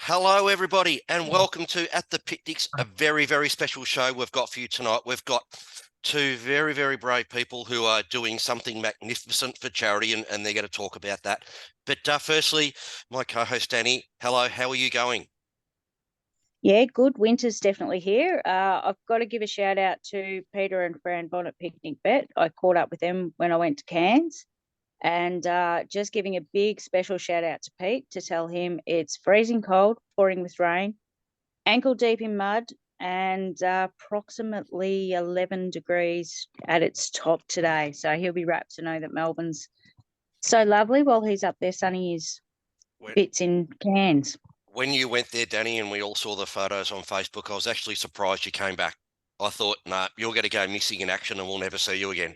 Hello, everybody, and welcome to At the Picnics, a very, very special show we've got for you tonight. We've got two very, very brave people who are doing something magnificent for charity, and they're going to talk about that. But firstly, my co-host, Danny, hello, how are you going? Yeah, good. Winter's definitely here. I've got to give a shout out to Peter and Fran Bonnet Picnic Bet. I caught up with them when I went to Cairns, and just giving a big special shout out to Pete to tell him it's freezing cold, pouring with rain, ankle deep in mud, and approximately 11 degrees at its top today. So he'll be rapt to know that Melbourne's so lovely while he's up there sunning his bits in Cairns. When you went there, Danny, and we all saw the photos on Facebook, I was actually surprised you came back. I thought, nah, you're going to go missing in action and we'll never see you again.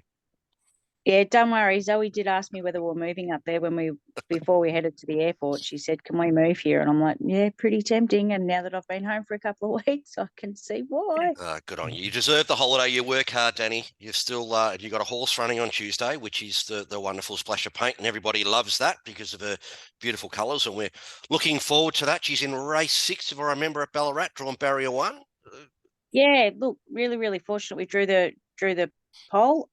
Yeah, don't worry. Zoe did ask me whether we're moving up there before we headed to the airport. She said, "Can we move here?" And I'm like, "Yeah, pretty tempting." And now that I've been home for a couple of weeks, I can see why. Good on you. You deserve the holiday. You work hard, Danny. You've still you got a horse running on Tuesday, which is the wonderful splash of paint, and everybody loves that because of her beautiful colours. And we're looking forward to that. She's in race 6, if I remember, at Ballarat, drawn barrier 1. Yeah, look, really, really fortunate. We drew the pole.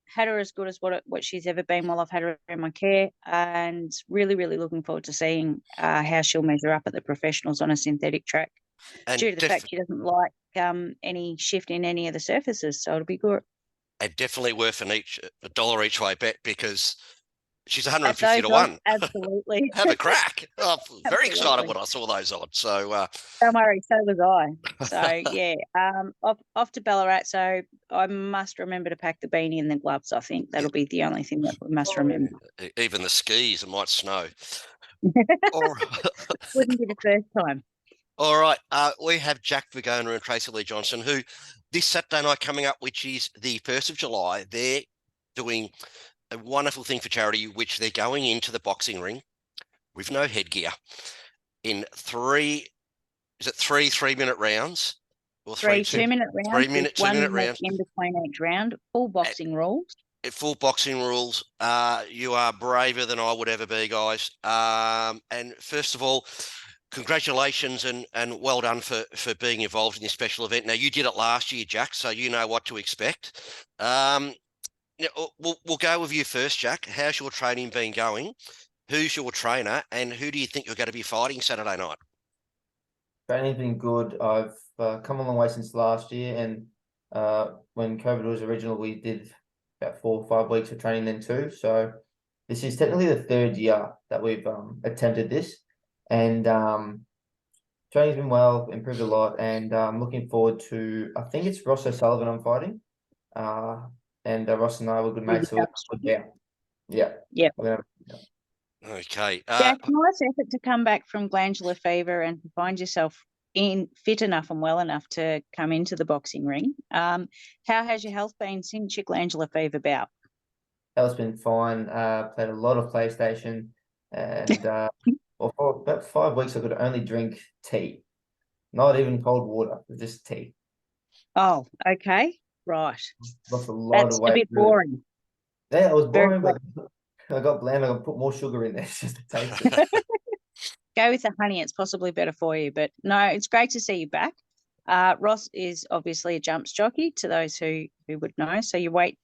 Had her as good as what she's ever been while I've had her in my care, and really, really looking forward to seeing how she'll measure up at the professionals on a synthetic track. And Due to the fact she doesn't like any shift in any of the surfaces, so it'll be good. and definitely worth a dollar each way bet because she's At 150 those to odds, 1. Absolutely. Have a crack. Oh, very excited Absolutely. when I saw those odds. So Don't worry, so was I. So yeah, off to Ballarat. So I must remember to pack the beanie and the gloves. I think that'll be the only thing that we must remember. even the skis, it might snow. All right. Wouldn't be the first time. All right. We have Jack Virgona and Tracey-Lee Johnson, who this Saturday night coming up, which is the 1st of July, they're doing a wonderful thing for charity, which they're going into the boxing ring with no headgear in three 3-minute rounds? Or Three two 2-minute rounds with 2-minute 1 minute rounds. in between each round. Full boxing rules. Full boxing rules. You are braver than I would ever be, guys. And first of all, congratulations and well done for being involved in this special event. Now, you did it last year, Jack, so you know what to expect. We'll go with you first, Jack. How's your training been going? Who's your trainer, and who do you think you're going to be fighting Saturday night? Training's been good. I've come a long way since last year, and when COVID was original, we did about 4 or 5 weeks of training then too. So this is technically the 3rd year that we've attempted this, and training's been well, improved a lot, and I'm looking forward to. I think it's Ross O'Sullivan I'm fighting, and Ross and I were good mates. So yeah. Yeah. Okay. Jack, nice effort to come back from glandular fever and to find yourself fit enough and well enough to come into the boxing ring. How has your health been since your glandular fever bout? Health's been fine. Played a lot of PlayStation, and well, for about 5 weeks I could only drink tea, not even cold water, just tea. Oh, okay, right. Lost a lot That's of a weight. bit boring. Yeah, it was Very boring, but I got bland. I got to put more sugar in there just to taste it. Go with the honey. It's possibly better for you. But no, it's great to see you back. Ross is obviously a jumps jockey, to those who would know. So your weight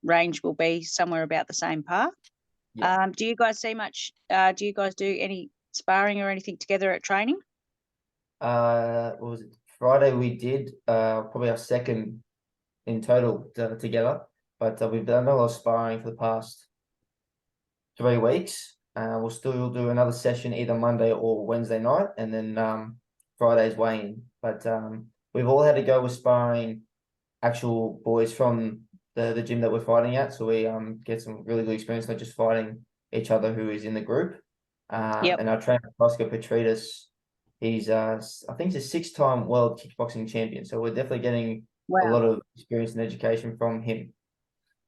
range will be somewhere about the same par. Yeah. Do you guys see much? Do you guys do any sparring or anything together at training? What was it? Friday we did probably our second in total together, but we've done a lot of sparring for the past 3 weeks. We'll still do another session either Monday or Wednesday night, and then Friday's weighing. But we've all had to go with sparring actual boys from the gym that we're fighting at, so we get some really good experience, not just fighting each other who is in the group. Yep. And our trainer, Oscar Petridis, he's I think he's a 6-time world kickboxing champion. So we're definitely getting a lot of experience and education from him.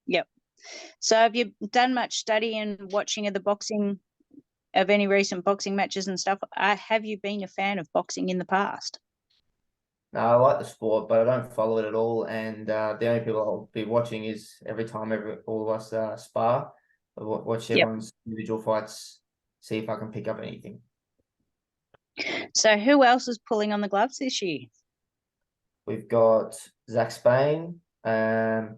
Yep. So have you done much study and watching of the boxing, of any recent boxing matches and stuff? Have you been a fan of boxing in the past? No, I like the sport, but I don't follow it at all. And the only people I'll be watching is every time all of us spar. I watch everyone's individual fights, see if I can pick up anything. So who else is pulling on the gloves this year? We've got Zach Spain, Ross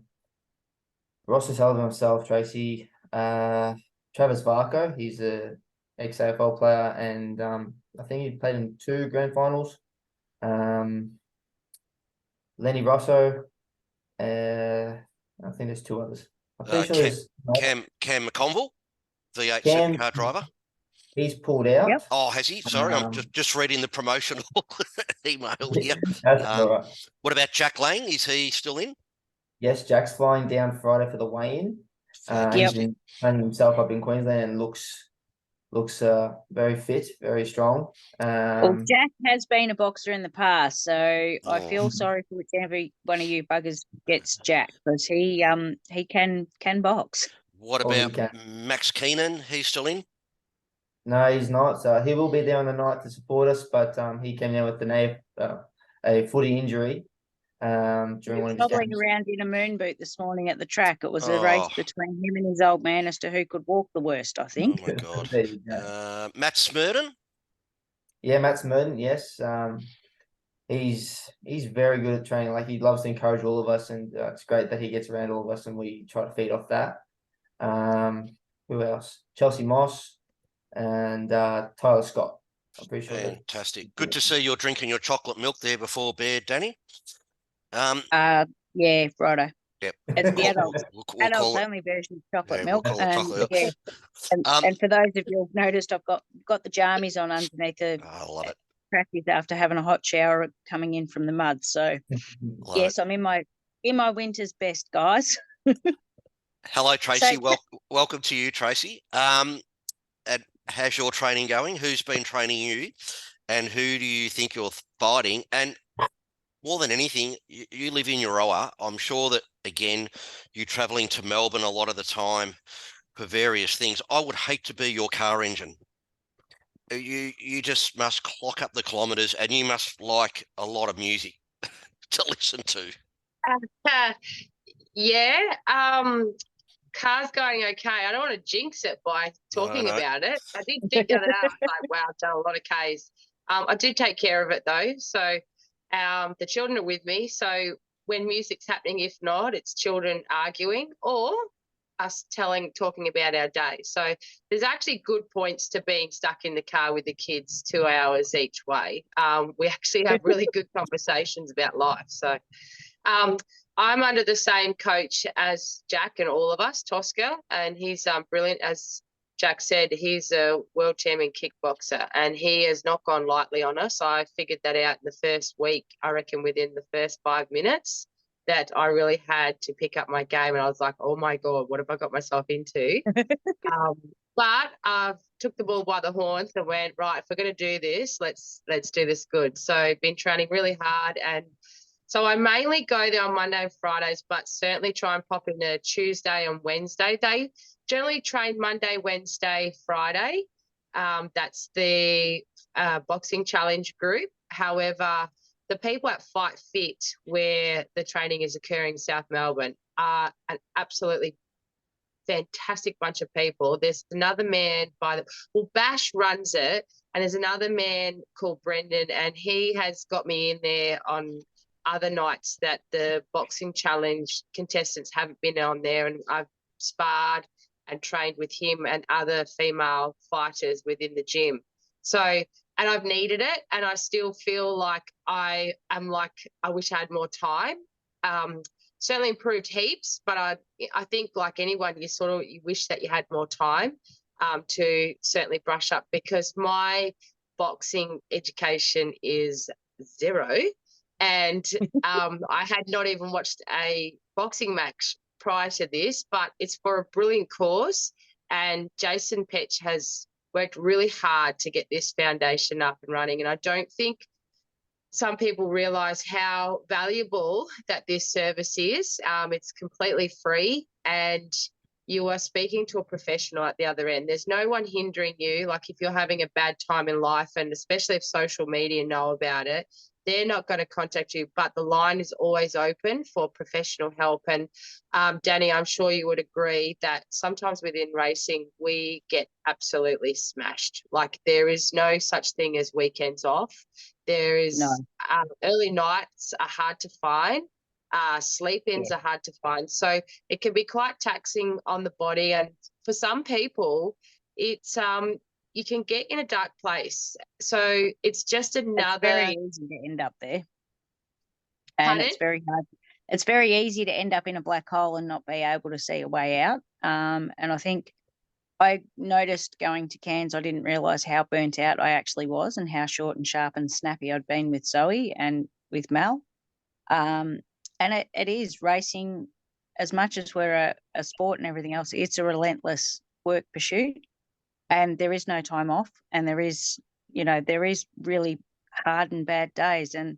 O'Sullivan himself, Tracy, Travis Varco, he's a ex-AFL player, and I think he played in 2 grand finals. Lenny Rosso, I think there's 2 others. I'm pretty sure there's Cam McConville, V8 Cam, supercar driver. he's pulled out. Yep. Oh, has he? Sorry, I'm just reading the promotional email here. That's all right. What about Jack Lang? Is he still in? Yes, Jack's flying down Friday for the weigh-in. He's been training himself up in Queensland and looks very fit, very strong. Well, Jack has been a boxer in the past, so I feel Oh. sorry for whichever one of you buggers gets Jack, because he can box. What Oh, he about can. Max Keenan? He's still in? No, he's not. So he will be there on the night to support us, but he came down with a footy injury during one of his Wobbling games. around in a moon boot this morning at the track. It was a Oh. race between him and his old man as to who could walk the worst, I Oh think. my God. There you go. Matt Smurden? Yeah, Matt Smurden, yes. He's very good at training. Like, he loves to encourage all of us, and it's great that he gets around all of us, and we try to feed off that. Who else? Chelsea Moss and Tyler Scott. I'm pretty sure. Fantastic. Good to see you're drinking your chocolate milk there before bed, Danny. Yeah, righto. Yep. It's the adults. We'll Adults call it. only version of chocolate Yeah, milk. we'll call it chocolate milk. And for those of you who've noticed, I've got the jammies on underneath the I love it. trackies after having a hot shower coming in from the mud. So yes, I'm in my winter's best, guys. Hello, Tracy. So- Welcome to you, Tracy. And how's your training going? Who's been training you, and who do you think you're fighting? And more than anything, you live in Euroa. I'm sure that, again, you're traveling to Melbourne a lot of the time for various things. I would hate to be your car engine. You just must clock up the kilometres, and you must like a lot of music to listen to. Yeah. Car's going okay. I don't want to jinx it by talking about it. I did think the other day, I was like, wow, I've done a lot of Ks. I do take care of it though. So the children are with me. So when music's happening, if not, it's children arguing or us talking about our day. So there's actually good points to being stuck in the car with the kids 2 hours each way. We actually have really good conversations about life. So I'm under the same coach as Jack and all of us, Tosca, and he's brilliant. As Jack said, he's a world champion kickboxer, and he has not gone lightly on us. I figured that out in the first week, I reckon within the first 5 minutes, that I really had to pick up my game, and I was like, oh, my God, what have I got myself into? But I took the bull by the horns and went, right, if we're going to do this, let's do this good. So been training really hard, and so I mainly go there on Monday and Fridays, but certainly try and pop in a Tuesday and Wednesday. They generally train Monday, Wednesday, Friday. That's the boxing challenge group. However, the people at Fight Fit, where the training is occurring in South Melbourne, are an absolutely fantastic bunch of people. There's another man Bash runs it, and there's another man called Brendan, and he has got me in there on other nights that the boxing challenge contestants haven't been on there, and I've sparred and trained with him and other female fighters within the gym. So, and I've needed it, and I still feel like I wish I had more time. Certainly improved heaps, but I think like anyone, you wish that you had more time to certainly brush up, because my boxing education is zero. And I had not even watched a boxing match prior to this, but it's for a brilliant cause. And Jason Petch has worked really hard to get this foundation up and running. And I don't think some people realise how valuable that this service is. It's completely free, and you are speaking to a professional at the other end. There's no one hindering you. Like if you're having a bad time in life, and especially if social media know about it, they're not going to contact you, but the line is always open for professional help. And Danny, I'm sure you would agree that sometimes within racing, we get absolutely smashed. Like there is no such thing as weekends off. There is early nights are hard to find. Sleep-ins are hard to find. So it can be quite taxing on the body. And for some people, it's you can get in a dark place. So it's just another. It's very easy to end up there. And Pardon? it's very hard. It's very easy to end up in a black hole and not be able to see a way out. And I think I noticed going to Cairns, I didn't realise how burnt out I actually was and how short and sharp and snappy I'd been with Zoe and with Mel. And it is racing, as much as we're a sport and everything else, it's a relentless work pursuit, and there is no time off, and there is really hard and bad days. And,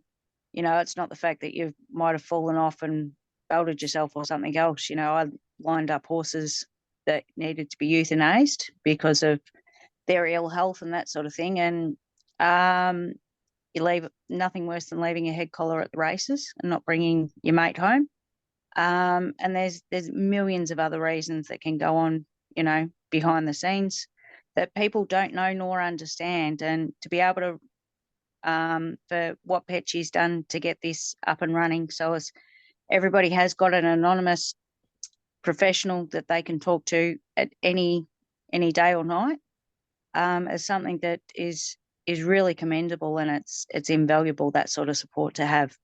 it's not the fact that you might have fallen off and belted yourself or something else. I lined up horses that needed to be euthanized because of their ill health and that sort of thing. And you leave nothing worse than leaving your head collar at the races and not bringing your mate home. And there's millions of other reasons that can go on, behind the scenes that people don't know nor understand. And to be able to, for what Petchy's done to get this up and running, so as everybody has got an anonymous professional that they can talk to at any day or night, is something that is really commendable, and it's invaluable, that sort of support to have.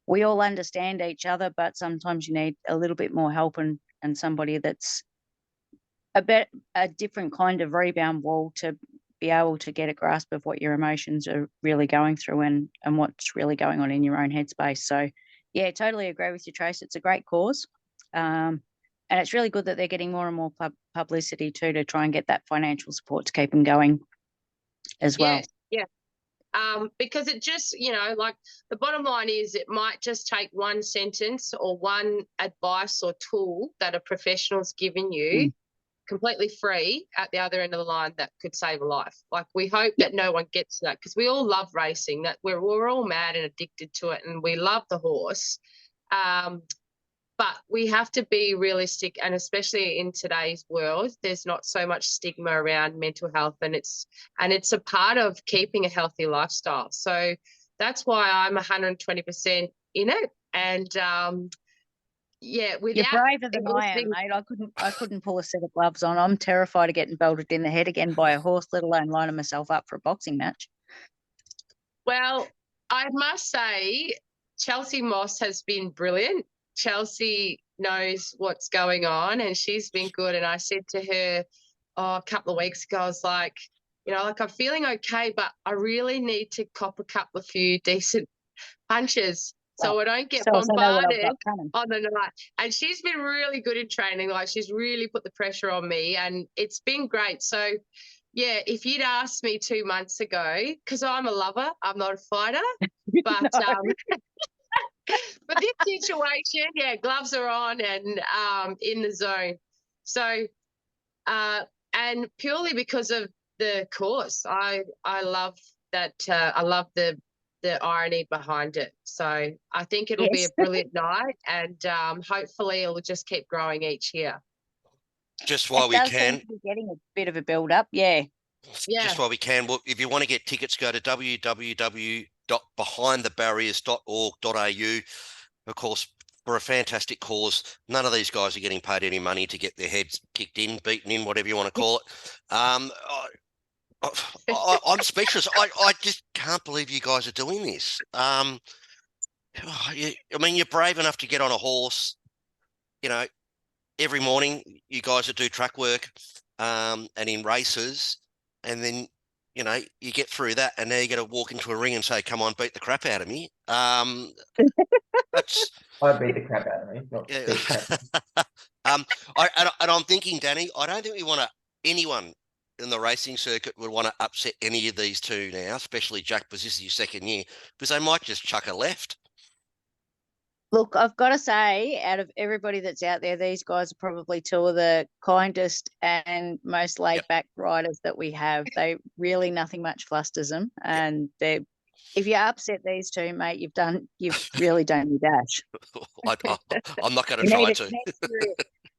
We all understand each other, but sometimes you need a little bit more help and somebody that's a different kind of rebound wall to be able to get a grasp of what your emotions are really going through and what's really going on in your own headspace. So, yeah, totally agree with you, Trace. It's a great cause. And it's really good that they're getting more and more publicity too, to try and get that financial support to keep them going as well. Yeah. Because it just, like the bottom line is it might just take one sentence or one advice or tool that a professional's given you completely free at the other end of the line that could save a life. Like we hope that no one gets that, because we all love racing, that we're all mad and addicted to it, and we love the horse. But we have to be realistic, and especially in today's world, there's not so much stigma around mental health, and it's a part of keeping a healthy lifestyle. So that's why I'm 120% in it. And you're braver than I am, mate. I couldn't pull a set of gloves on. I'm terrified of getting belted in the head again by a horse, let alone lining myself up for a boxing match. Well, I must say, Chelsea Moss has been brilliant. Chelsea knows what's going on, and she's been good. And I said to her a couple of weeks ago, I was like, I'm feeling okay, but I really need to cop a few decent punches so I don't get bombarded on the night. And she's been really good in training. Like she's really put the pressure on me, and it's been great. So, yeah, if you'd asked me 2 months ago, because I'm a lover, I'm not a fighter, but but this situation, gloves are on and in the zone. So, and purely because of the course, I love that. I love the irony behind it. So I think it'll be a brilliant night, and hopefully it'll just keep growing each year. Just while we can, seem to be getting a bit of a build up, Just while we can, well, if you want to get tickets, go to www.behindthebarriers.org.au. Of course, for a fantastic cause. None of these guys are getting paid any money to get their heads kicked in, beaten in, whatever you want to call it. I'm speechless. I just can't believe you guys are doing this. You're brave enough to get on a horse, every morning you guys that do track work and in races, and then, you get through that, and now you got to walk into a ring and say, come on, beat the crap out of me. That's... I beat the crap out of me. Not beat the crap. I'm thinking, Danny, I don't think anyone in the racing circuit would want to upset any of these two now, especially Jack, because this is your second year, because they might just chuck a left. Look, I've got to say, out of everybody that's out there, these guys are probably two of the kindest and most laid back riders that we have. They really, nothing much flusters them. And they're, if you upset these two, mate, you've really done your dash. I'm not going to try to.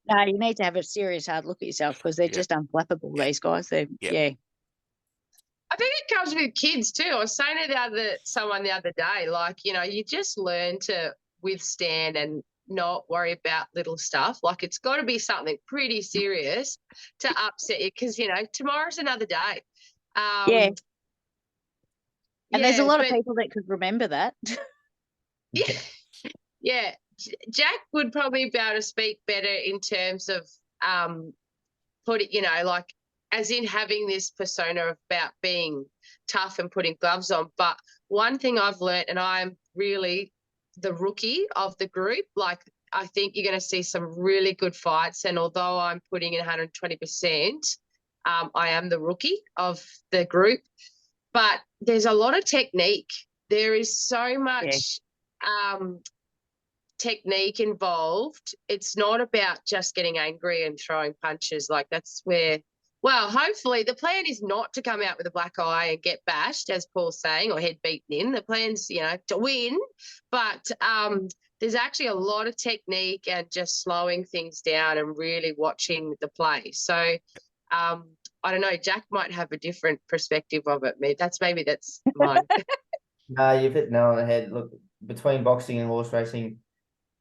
No, you need to have a serious hard look at yourself because they're just unflappable, these guys. They're, I think it comes with kids too. I was saying to someone the other day, like, you know, you just learn to withstand and not worry about little stuff. Like, it's got to be something pretty serious to upset you because, you know, tomorrow's another day. And there's a lot of people that could remember that. Yeah. Jack would probably be able to speak better in terms of you know, like, as in having this persona about being tough and putting gloves on. But one thing I've learned, and I'm really the rookie of the group, like, I think you're going to see some really good fights. And although I'm putting in 120%, I am the rookie of the group. But there's a lot of technique. There is so much technique involved. It's not about just getting angry and throwing punches. Like, that's where, well, hopefully the plan is not to come out with a black eye and get bashed, as Paul's saying, or head beaten in. The plan's, you know, to win. But there's actually a lot of technique and just slowing things down and really watching the play. So I don't know, Jack might have a different perspective of it. Maybe that's mine. No, you've hit the nail on the head. Look, between boxing and horse racing,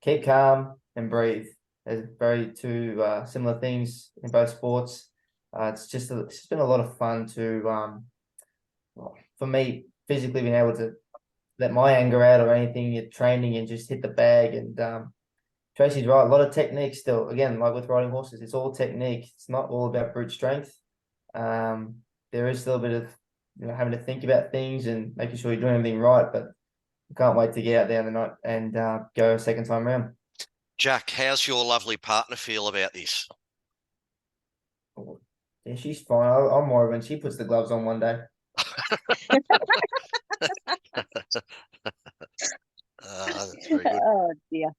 keep calm and breathe. There's very two similar things in both sports. It's just been a lot of fun to, for me, physically being able to let my anger out or anything at training and just hit the bag. And Tracey's right, a lot of technique still. Again, like with riding horses, it's all technique. It's not all about brute strength. There is still a bit of, you know, having to think about things and making sure you're doing everything right, but I can't wait to get out there in the night and go a second time round. Jack, how's your lovely partner feel about this? Oh, yeah, she's fine. I'm more when she puts the gloves on one day. That's very good. Oh dear.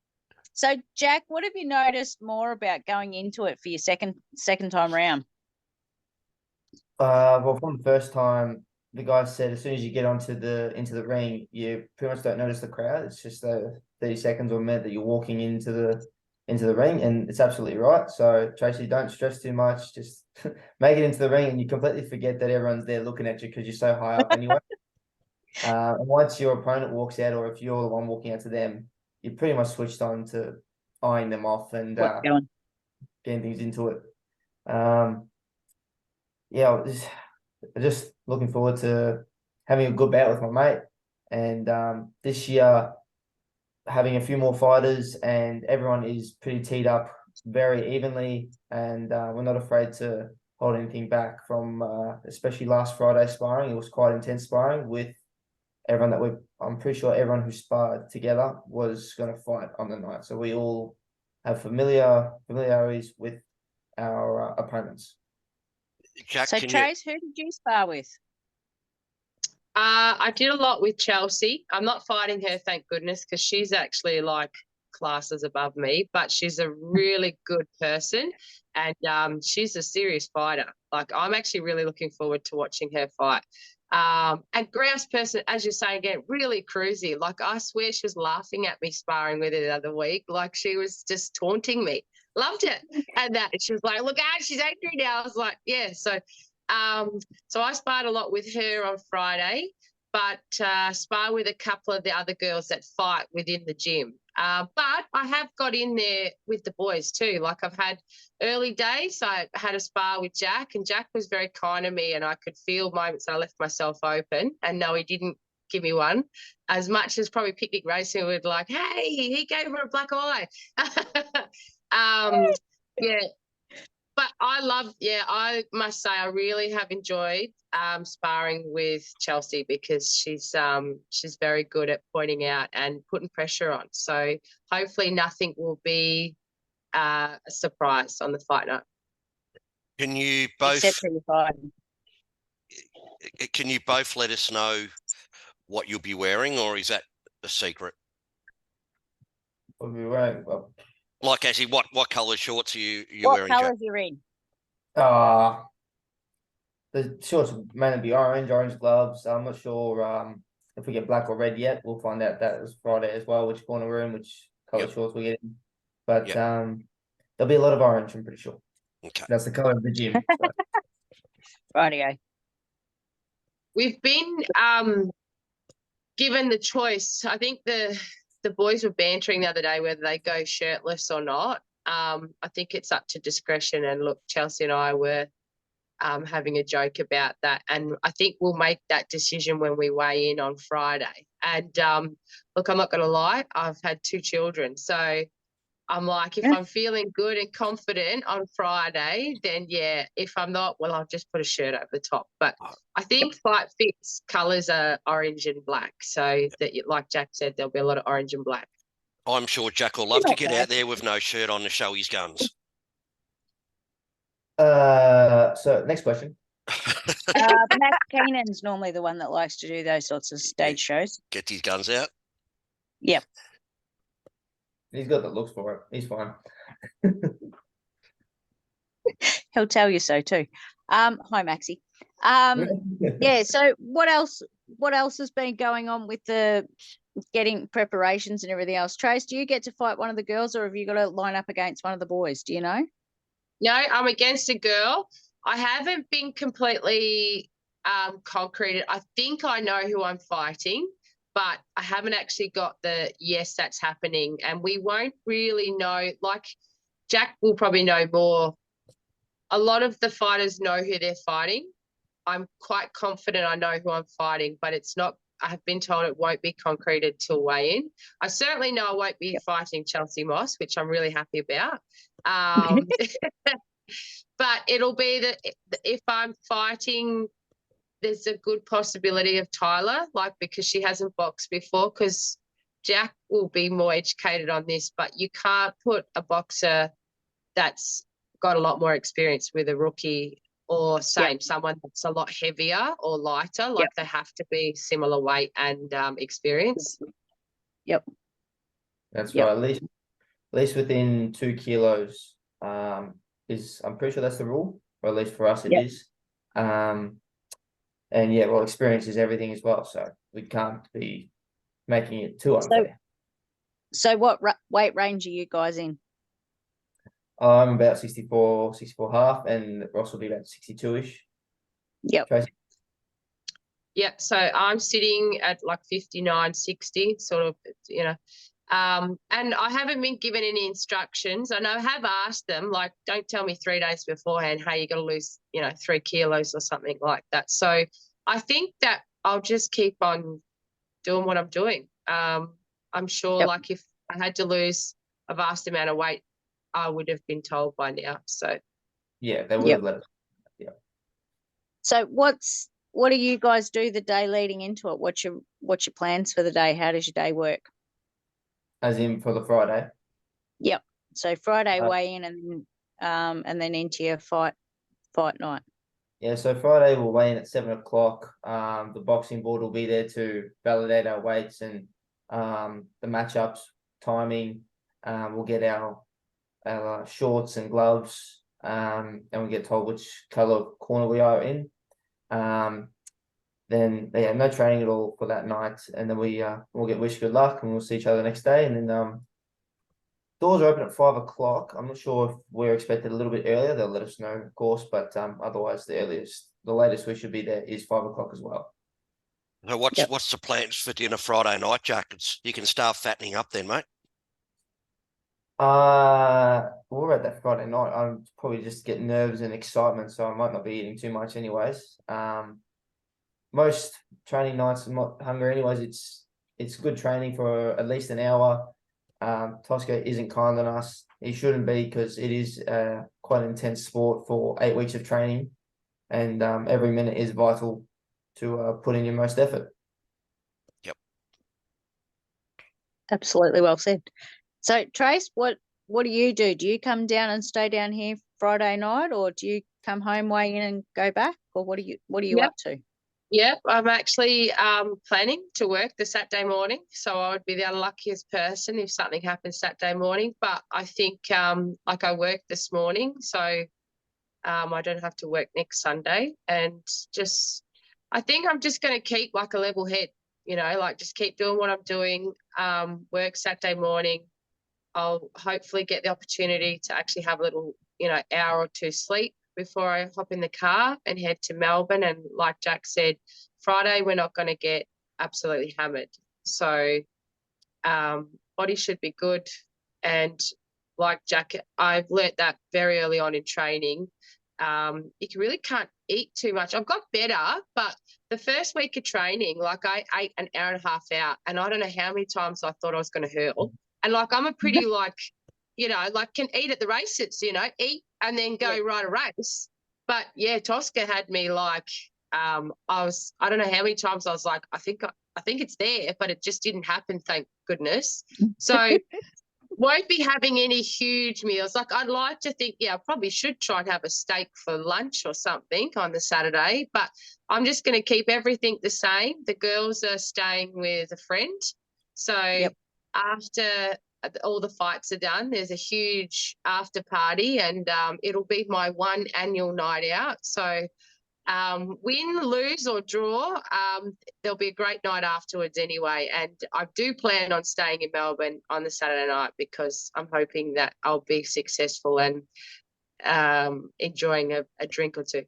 So, Jack, what have you noticed more about going into it for your second time round? Well, from the first time, the guy said as soon as you get into the ring, you pretty much don't notice the crowd. It's just 30 seconds or a minute that you're walking into the ring, and it's absolutely right. So, Tracey, don't stress too much. Just make it into the ring, and you completely forget that everyone's there looking at you because you're so high up anyway. And once your opponent walks out, or if you're the one walking out to them, you're pretty much switched on to eyeing them off and getting things into it. Yeah, just looking forward to having a good bout with my mate, and this year having a few more fighters, and everyone is pretty teed up very evenly, and we're not afraid to hold anything back from especially last Friday sparring. It was quite intense sparring with everyone I'm pretty sure everyone who sparred together was going to fight on the night. So we all have familiarities with our opponents. Jack, so, Trace, who did you spar with? I did a lot with Chelsea. I'm not fighting her, thank goodness, because she's actually like classes above me, but she's a really good person, and she's a serious fighter. Like, I'm actually really looking forward to watching her fight. And grouse person, as you're saying again, really cruisy. Like, I swear she was laughing at me sparring with her the other week. Like, she was just taunting me. Loved it. And she was like, look out, she's angry now. I was like, yeah. So I sparred a lot with her on Friday, but spar with a couple of the other girls that fight within the gym. But I have got in there with the boys too. Like, I've had early days, I had a spar with Jack, and Jack was very kind to me, and I could feel moments I left myself open, and no, he didn't give me one. As much as probably Picnic Racing would like, hey, he gave her a black eye. Yeah. But I must say I really have enjoyed sparring with Chelsea, because she's very good at pointing out and putting pressure on. So hopefully nothing will be a surprise on the fight night. Can you both let us know what you'll be wearing, or is that a secret? What are we wearing? Well, Like, actually, what colour shorts are you What wearing, Jack? colours you're in? the shorts will mainly be orange gloves. I'm not sure if we get black or red yet. We'll find out that was Friday as well, which corner we're in, which colour Yep. shorts we're getting. But Yep. there'll be a lot of orange, I'm pretty sure. Okay. That's the colour of the gym. So. Rightio. We've been given the choice. I think the boys were bantering the other day whether they go shirtless or not. I think it's up to discretion. And look, Chelsea and I were having a joke about that. And I think we'll make that decision when we weigh in on Friday. And look, I'm not going to lie, I've had 2 children. So I'm like, if I'm feeling good and confident on Friday, then yeah. If I'm not, well, I'll just put a shirt over the top. But I think Fight Fit's colours are orange and black. So that, like Jack said, there'll be a lot of orange and black. I'm sure Jack will love to get out there with no shirt on to show his guns. So next question. Matt Keenan's normally the one that likes to do those sorts of stage shows. Get his guns out. Yep. He's got the looks for it. He's fine. He'll tell you so too. Hi, Maxie. Yeah. So what else has been going on with the getting preparations and everything else? Trace, do you get to fight one of the girls, or have you got to line up against one of the boys? Do you know? No, I'm against a girl. I haven't been completely concreted. I think I know who I'm fighting, but I haven't actually got the yes, that's happening. And we won't really know. Like, Jack will probably know more. A lot of the fighters know who they're fighting. I'm quite confident I know who I'm fighting, but it's not. I have been told it won't be concreted till weigh-in. I certainly know I won't be fighting Chelsea Moss, which I'm really happy about. But it'll be that if I'm fighting, there's a good possibility of Tyler, like, because she hasn't boxed before, because Jack will be more educated on this, but you can't put a boxer that's got a lot more experience with a rookie or someone that's a lot heavier or lighter. Like, they have to be similar weight and experience. Yep. That's right. At least within 2 kilos I'm pretty sure that's the rule, or at least for us it is. And yeah, well, experience is everything as well, so we can't be making it too unfair. So what weight range are you guys in? I'm about 64 half, and Ross will be about 62-ish. Yep. Tracy? Yeah, so I'm sitting at like 59, 60, sort of, you know. And I haven't been given any instructions. And I have asked them, like, don't tell me 3 days beforehand, hey, you got to lose, 3 kilos or something like that. So I think that I'll just keep on doing what I'm doing. I'm sure, like, if I had to lose a vast amount of weight, I would have been told by now. So yeah, they would have let us. Yeah. So what do you guys do the day leading into it? What's your plans for the day? How does your day work? As in for the Friday? Yep. So Friday weigh in and then into your fight night. Yeah, so Friday we'll weigh in at 7 o'clock. The boxing board will be there to validate our weights and the matchups, timing. We'll get our shorts and gloves, and we get told which colour corner we are in. Then no training at all for that night, and then we'll get wished good luck, and we'll see each other the next day. And then doors are open at 5 o'clock. I'm not sure if we're expected a little bit earlier. They'll let us know, of course, but otherwise the latest we should be there is 5 o'clock as well. So what's the plans for dinner Friday night, Jack? You can start fattening up then, mate. We're at that Friday night. I'm probably just getting nerves and excitement, so I might not be eating too much anyways. Most training nights I'm not hungry anyways. It's good training for at least an hour. Tosco isn't kind on us. He shouldn't be, because it is quite an intense sport for 8 weeks of training, and every minute is vital to put in your most effort. Yep. Absolutely well said. So Trace, what do you do? Do you come down and stay down here Friday night, or do you come home, weigh in and go back, or what are you up to? Yep, I'm actually planning to work the Saturday morning, so I would be the unluckiest person if something happens Saturday morning. But I think like I worked this morning, so I don't have to work next Sunday, and just I think I'm just going to keep like a level head, like just keep doing what I'm doing. Work Saturday morning. I'll hopefully get the opportunity to actually have a little, hour or two sleep before I hop in the car and head to Melbourne. And like Jack said, Friday we're not going to get absolutely hammered. So body should be good. And like Jack, I've learnt that very early on in training. You really can't eat too much. I've got better, but the first week of training, like I ate an hour and a half out, and I don't know how many times I thought I was going to hurl. And like I'm a pretty like can eat at the races, eat and then go ride a race. But yeah, Tosca had me like I don't know how many times I was like, I think it's there, but it just didn't happen, thank goodness. So won't be having any huge meals. Like I'd like to think, I probably should try and have a steak for lunch or something on the Saturday, but I'm just going to keep everything the same. The girls are staying with a friend. So after all the fights are done, there's a huge after party, and it'll be my one annual night out. So win, lose or draw, there'll be a great night afterwards anyway. And I do plan on staying in Melbourne on the Saturday night because I'm hoping that I'll be successful and enjoying a drink or two.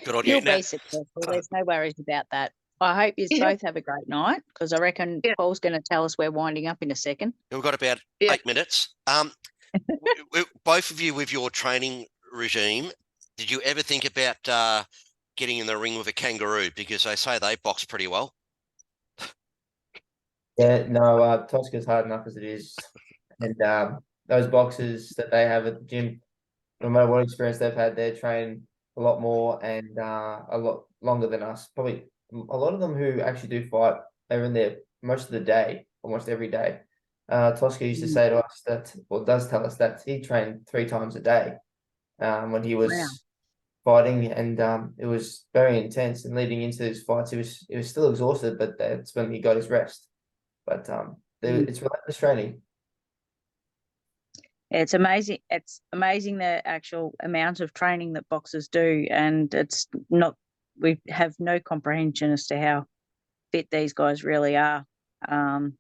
Good on you. You'll be successful. There's no worries about that. I hope you both have a great night, because I reckon Paul's going to tell us we're winding up in a second. We've got about 8 minutes. Both of you with your training regime, did you ever think about getting in the ring with a kangaroo? Because they say they box pretty well. Yeah, no, Tosca's hard enough as it is. And those boxers that they have at the gym, no matter what experience they've had, they train a lot more and a lot longer than us. Probably a lot of them who actually do fight, they're in there most of the day, almost every day. Tosca used to say to us that, well, does tell us that he trained 3 times a day when he was fighting, and it was very intense. And leading into these fights, he was still exhausted, but that's when he got his rest. But it's relentless training. It's amazing. It's amazing the actual amount of training that boxers do, and it's not. We have no comprehension as to how fit these guys really are, and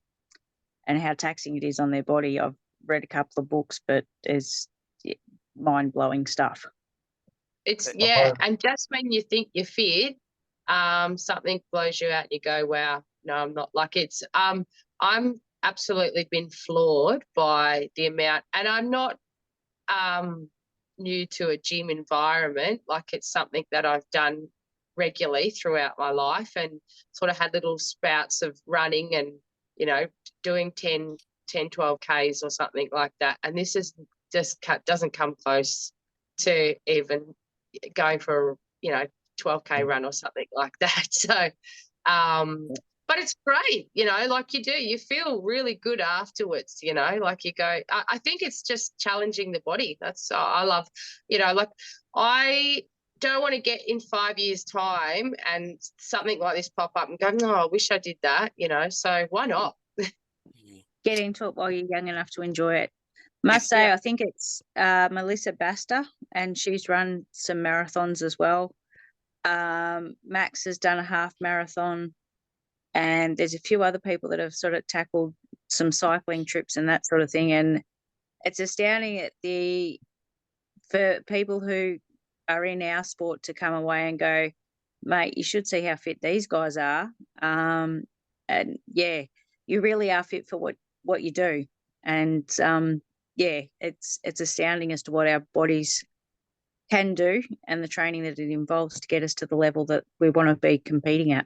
how taxing it is on their body. I've read a couple of books, but it's mind-blowing stuff. It's and just when you think you're fit, something blows you out and you go, wow, no, I'm not. Like it's I'm absolutely been floored by the amount, and I'm not new to a gym environment. Like it's something that I've done regularly throughout my life, and sort of had little spouts of running and doing 10 12 Ks or something like that, and this is just doesn't come close to even going for 12K run or something like that. So but it's great, like you feel really good afterwards, like you go, I think it's just challenging the body. That's I love, like I don't want to get in 5 years' time and something like this pop up and go, no, I wish I did that, so why not? Get into it while you're young enough to enjoy it. Must say, I think it's Melissa Baster, and she's run some marathons as well. Max has done a half marathon, and there's a few other people that have sort of tackled some cycling trips and that sort of thing. And it's astounding for people who are in our sport to come away and go, mate, you should see how fit these guys are. And you really are fit for what you do. And it's astounding as to what our bodies can do and the training that it involves to get us to the level that we want to be competing at.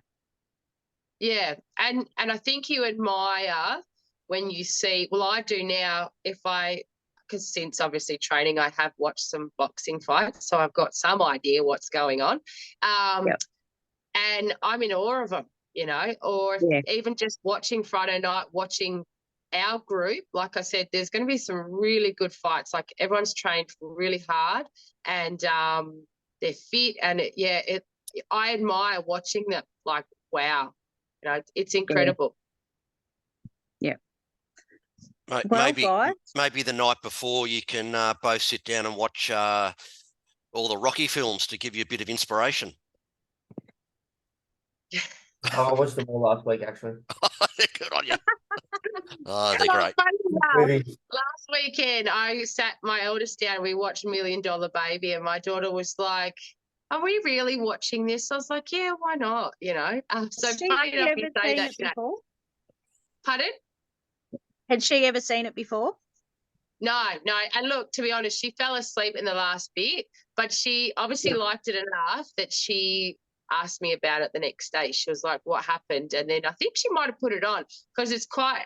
Yeah, and I think you admire when you see, well, I do now, because since obviously training, I have watched some boxing fights, so I've got some idea what's going on. And I'm in awe of them, or even just watching Friday night, watching our group. Like I said, there's going to be some really good fights. Like everyone's trained really hard, and they're fit, and I admire watching them. Like, wow, it's incredible. Yeah. Mate, Well, guys, maybe the night before you can both sit down and watch all the Rocky films to give you a bit of inspiration. Oh, I watched them all last week, actually. Good on you. Oh, they're great. Funny enough, last weekend I sat my eldest down and we watched $1 Million Baby, and my daughter was like, "Are we really watching this?" I was like, "Yeah, why not?" So has she funny enough ever you say seen that, it Jack. before? Pardon? Had she ever seen it before? No. And look, to be honest, she fell asleep in the last bit, but she obviously liked it enough that she asked me about it the next day. She was like, "What happened?" And then I think she might have put it on because it's quite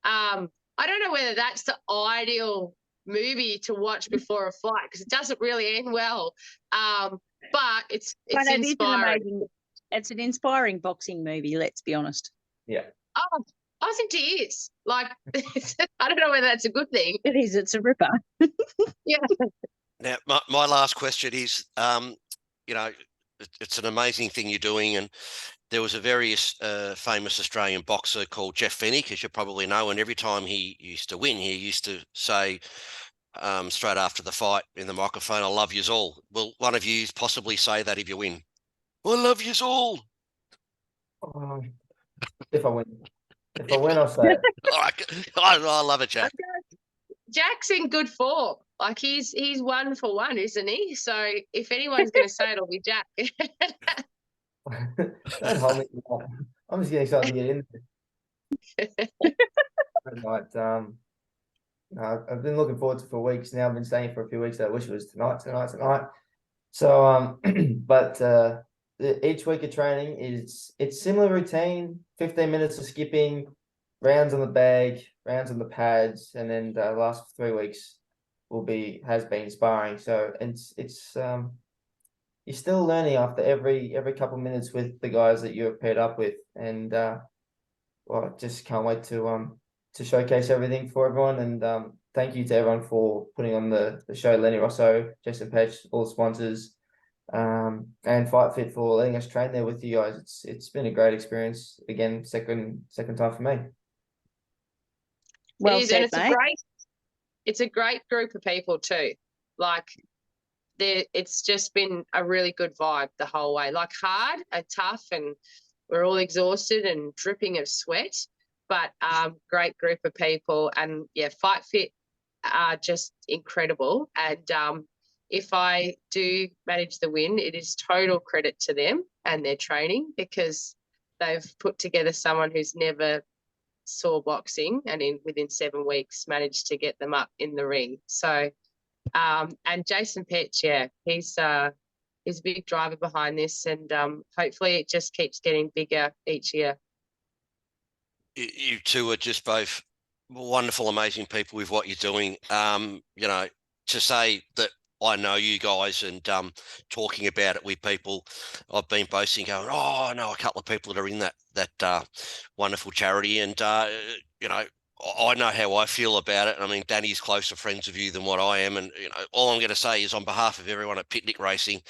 I don't know whether that's the ideal movie to watch before a flight because it doesn't really end well. But it's inspiring. It's an inspiring boxing movie, let's be honest. Yeah. Oh, I think it is. Like, I don't know whether that's a good thing. It is. It's a ripper. Yeah. Now, my last question is, it's an amazing thing you're doing, and there was a very famous Australian boxer called Jeff Fennick, as you probably know, and every time he used to win, he used to say straight after the fight in the microphone, "I love yous all." Will one of you possibly say that if you win? "I love yous all." If I win, I'll say it. All right, I love it, Jack. Jack's in good form. Like he's 1 for 1, isn't he? So if anyone's going to say it, it'll be Jack. Don't hold me. I'm just getting excited to get in there. I've been looking forward to it for weeks now. I've been staying for a few weeks. I wish it was tonight. So, but each week of training it's similar routine. 15 minutes of skipping, rounds on the bag, rounds on the pads, and then the last 3 weeks has been sparring. So it's you're still learning after every couple of minutes with the guys that you're paired up with, and I just can't wait to showcase everything for everyone. And thank you to everyone for putting on the show. Lenny Rosso, Jason Petch, all the sponsors, and Fight Fit for letting us train there with you guys. It's been a great experience. Again, second time for me. Well it is, said, and it's a great group of people too. Like it's just been a really good vibe the whole way. Like hard and tough, and we're all exhausted and dripping of sweat, but great group of people. And yeah, Fight Fit are just incredible. And if I do manage the win, it is total credit to them and their training, because they've put together someone who's never saw boxing and within 7 weeks managed to get them up in the ring. So and Jason Petch, yeah, he's a big driver behind this, and hopefully it just keeps getting bigger each year. You two are just both wonderful, amazing people with what you're doing. To say that I know you guys and talking about it with people, I've been boasting, going, "Oh, I know a couple of people that are in that wonderful charity," and I know how I feel about it. I mean, Danny's closer friends with you than what I am, and all I'm going to say is, on behalf of everyone at Picnic Racing,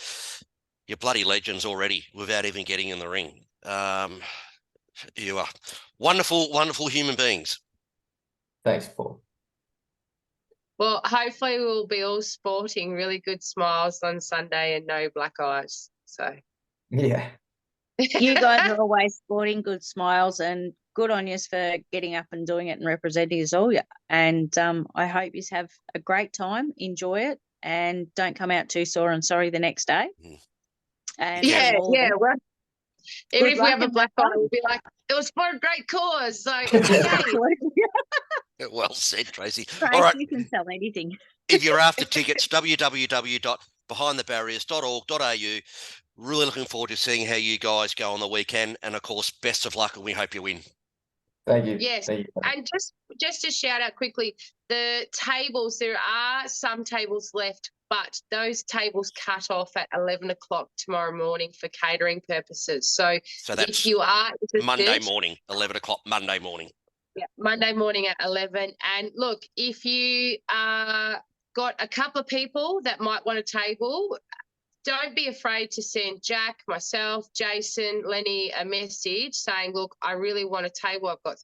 you're bloody legends already, without even getting in the ring. You are wonderful, wonderful human beings. Thanks, Paul. Well, hopefully we'll be all sporting really good smiles on Sunday and no black eyes. So yeah, you guys are always sporting good smiles, and good on you for getting up and doing it and representing us all. And I hope you have a great time, enjoy it, and don't come out too sore and sorry the next day. And yeah. Well, even if we have a black eye, we'll be like, it was for a great cause. So Well said, Tracy. Tracy, all right, you can sell anything. If you're after tickets, www.behindthebarriers.org.au. Really looking forward to seeing how you guys go on the weekend, and of course, best of luck, and we hope you win. Thank you. Yes. Thank you. And just to shout out quickly, the tables, there are some tables left, but those tables cut off at 11 o'clock tomorrow morning for catering purposes. So that's if you are interested, Monday morning, 11 o'clock, Monday morning. Yeah, Monday morning at 11. And look, if you got a couple of people that might want a table, don't be afraid to send Jack, myself, Jason, Lenny a message saying, look, I really want a table. I've got